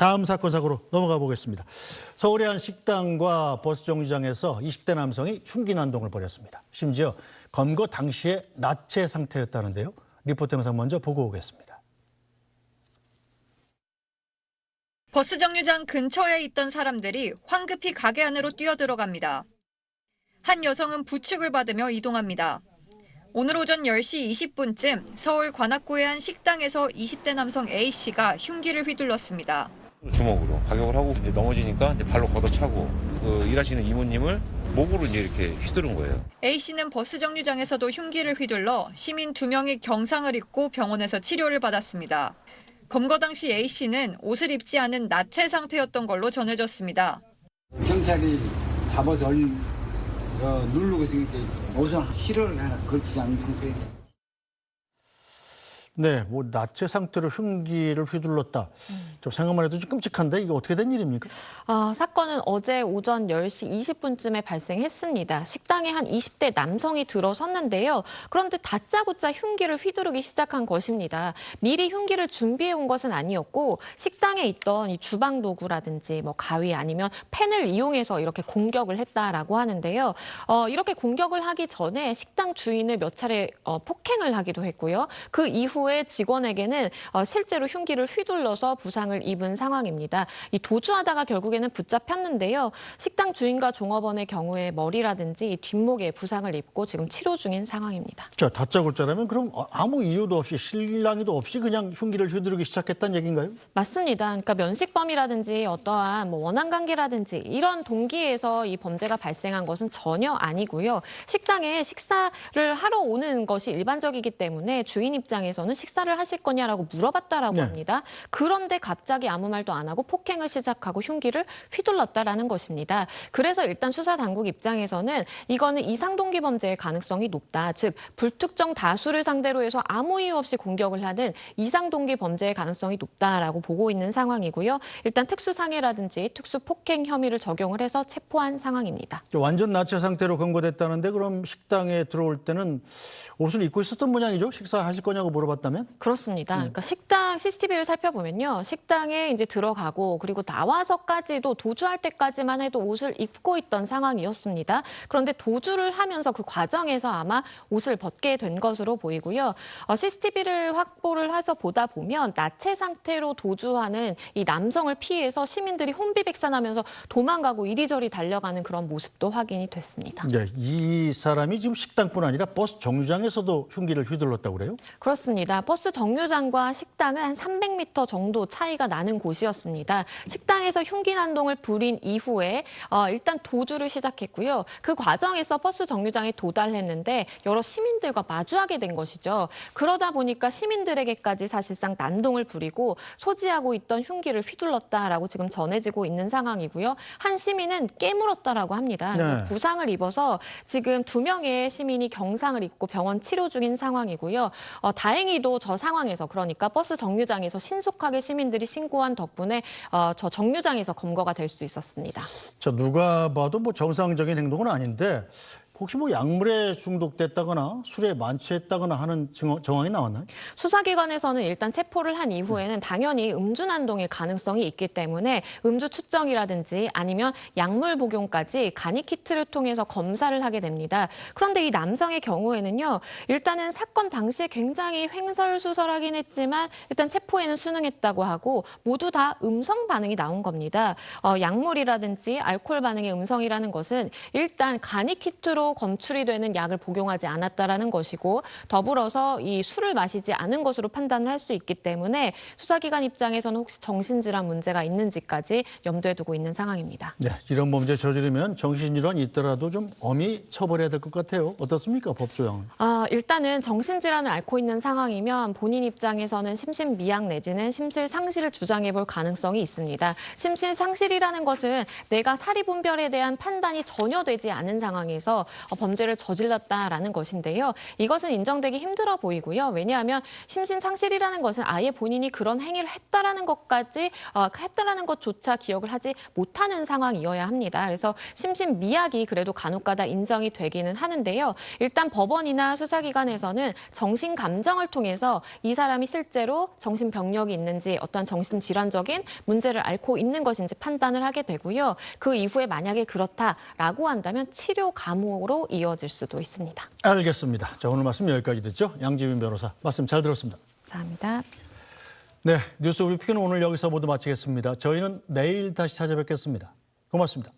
다음 사건 사고로 넘어가 보겠습니다. 서울의 한 식당과 버스 정류장에서 20대 남성이 흉기 난동을 벌였습니다. 심지어 검거 당시에 나체 상태였다는데요. 리포터 영상 먼저 보고 오겠습니다. 버스 정류장 근처에 있던 사람들이 황급히 가게 안으로 뛰어들어갑니다. 한 여성은 부축을 받으며 이동합니다. 오늘 오전 10시 20분쯤 서울 관악구의 한 식당에서 20대 남성 A씨가 흉기를 휘둘렀습니다. 주먹으로 가격을 하고 이제 넘어지니까 이제 발로 걷어차고 그 일하시는 이모님을 목으로 이제 이렇게 휘두른 거예요. A씨는 버스 정류장에서도 흉기를 휘둘러 시민 2명이 경상을 입고 병원에서 치료를 받았습니다. 검거 당시 A씨는 옷을 입지 않은 나체 상태였던 걸로 전해졌습니다. 경찰이 잡아서 누르고 있으니까 옷은 실어를 하나 걸치지 않은 상태예요. 네, 뭐 나체 상태로 흉기를 휘둘렀다. 좀 생각만 해도 좀 끔찍한데 이게 어떻게 된 일입니까? 사건은 어제 오전 10시 20분쯤에 발생했습니다. 식당에 한 20대 남성이 들어섰는데요. 그런데 다짜고짜 흉기를 휘두르기 시작한 것입니다. 미리 흉기를 준비해 온 것은 아니었고 식당에 있던 이 주방 도구라든지 뭐 가위 아니면 펜을 이용해서 이렇게 공격을 했다라고 하는데요. 이렇게 공격을 하기 전에 식당 주인을 몇 차례 폭행을 하기도 했고요. 그 이후에 직원에게는 실제로 흉기를 휘둘러서 부상을 입은 상황입니다. 이 도주하다가 결국에는 붙잡혔는데요. 식당 주인과 종업원의 경우에 머리라든지 뒷목에 부상을 입고 지금 치료 중인 상황입니다. 자, 다짜고짜라면 그럼 아무 이유도 없이 실랑이도 없이 그냥 흉기를 휘두르기 시작했다는 얘기인가요? 맞습니다. 그러니까 면식범이라든지 어떠한 뭐 원한 관계라든지 이런 동기에서 이 범죄가 발생한 것은 전혀 아니고요. 식당에 식사를 하러 오는 것이 일반적이기 때문에 주인 입장에서는 식사를 하실 거냐라고 물어봤다라고 네. 합니다. 그런데 갑자기 아무 말도 안 하고 폭행을 시작하고 흉기를 휘둘렀다라는 것입니다. 그래서 일단 수사 당국 입장에서는 이거는 이상 동기 범죄의 가능성이 높다. 즉 불특정 다수를 상대로 해서 아무 이유 없이 공격을 하는 이상 동기 범죄의 가능성이 높다라고 보고 있는 상황이고요. 일단 특수상해라든지 특수폭행 혐의를 적용을 해서 체포한 상황입니다. 완전 나체 상태로 검거됐다는데 그럼 식당에 들어올 때는 옷을 입고 있었던 모양이죠? 식사하실 거냐고 물어봤다면? 그렇습니다. 그러니까 식당 CCTV를 살펴보면요. 식당에 이제 들어가고 그리고 나와서까지도 도주할 때까지만 해도 옷을 입고 있던 상황이었습니다. 그런데 도주를 하면서 그 과정에서 아마 옷을 벗게 된 것으로 보이고요. CCTV를 확보를 해서 보다 보면 나체 상태로 도주하는 이 남성을 피해서 시민들이 혼비백산하면서 도망가고 이리저리 달려가는 그런 모습도 확인이 됐습니다. 네, 이 사람이 지금 식당뿐 아니라 버스 정류장에서도 흉기를 휘둘렀다고 그래요? 그렇습니다. 버스 정류장과 식당은 한 300m 정도 차이가 나는 곳이었습니다. 식당에서 흉기 난동을 부린 이후에 일단 도주를 시작했고요. 그 과정에서 버스 정류장에 도달했는데 여러 시민들과 마주하게 된 것이죠. 그러다 보니까 시민들에게까지 사실상 난동을 부리고 소지하고 있던 흉기를 휘둘렀다라고 지금 전해지고 있는 상황이고요. 한 시민은 깨물었다라고 합니다. 네. 부상을 입어서 지금 2명의 시민이 경상을 입고 병원 치료 중인 상황이고요. 다행히도 저 상황에서 그러니까 버스 정류장에서 신속하게 시민들이 신고한 덕분에 저 정류장에서 검거가 될 수 있었습니다. 자, 누가 봐도 뭐 정상적인 행동은 아닌데 혹시 뭐 약물에 중독됐다거나 술에 만취했다거나 하는 정황이 나왔나요? 수사기관에서는 일단 체포를 한 이후에는 당연히 음주 난동일 가능성이 있기 때문에 음주 측정이라든지 아니면 약물 복용까지 간이 키트를 통해서 검사를 하게 됩니다. 그런데 이 남성의 경우에는요. 일단은 사건 당시에 굉장히 횡설수설하긴 했지만 일단 체포에는 순응했다고 하고 모두 다 음성 반응이 나온 겁니다. 약물이라든지 알코올 반응의 음성이라는 것은 일단 간이 키트로 검출이 되는 약을 복용하지 않았다라는 것이고 더불어서 이 술을 마시지 않은 것으로 판단을 할 수 있기 때문에 수사기관 입장에서는 혹시 정신질환 문제가 있는지까지 염두에 두고 있는 상황입니다. 네, 이런 범죄 저지르면 정신질환이 있더라도 좀 엄히 처벌해야 될 것 같아요. 어떻습니까, 법조항은? 일단은 정신질환을 앓고 있는 상황이면 본인 입장에서는 심신미약 내지는 심실상실을 주장해 볼 가능성이 있습니다. 심실상실이라는 것은 내가 사리분별에 대한 판단이 전혀 되지 않은 상황에서 범죄를 저질렀다라는 것인데요. 이것은 인정되기 힘들어 보이고요. 왜냐하면 심신상실이라는 것은 아예 본인이 그런 행위를 했다라는 것조차 기억을 하지 못하는 상황이어야 합니다. 그래서 심신미약이 그래도 간혹가다 인정이 되기는 하는데요. 일단 법원이나 수사기관에서는 정신감정을 통해서 이 사람이 실제로 정신병력이 있는지 어떤 정신질환적인 문제를 앓고 있는 것인지 판단을 하게 되고요. 그 이후에 만약에 그렇다라고 한다면 치료 감호로 이어질 수도 있습니다. 알겠습니다. 자, 오늘 말씀 여기까지 듣죠. 양지민 변호사 말씀 잘 들었습니다. 감사합니다. 네, 뉴스 브리핑은 오늘 여기서 모두 마치겠습니다. 저희는 내일 다시 찾아뵙겠습니다. 고맙습니다.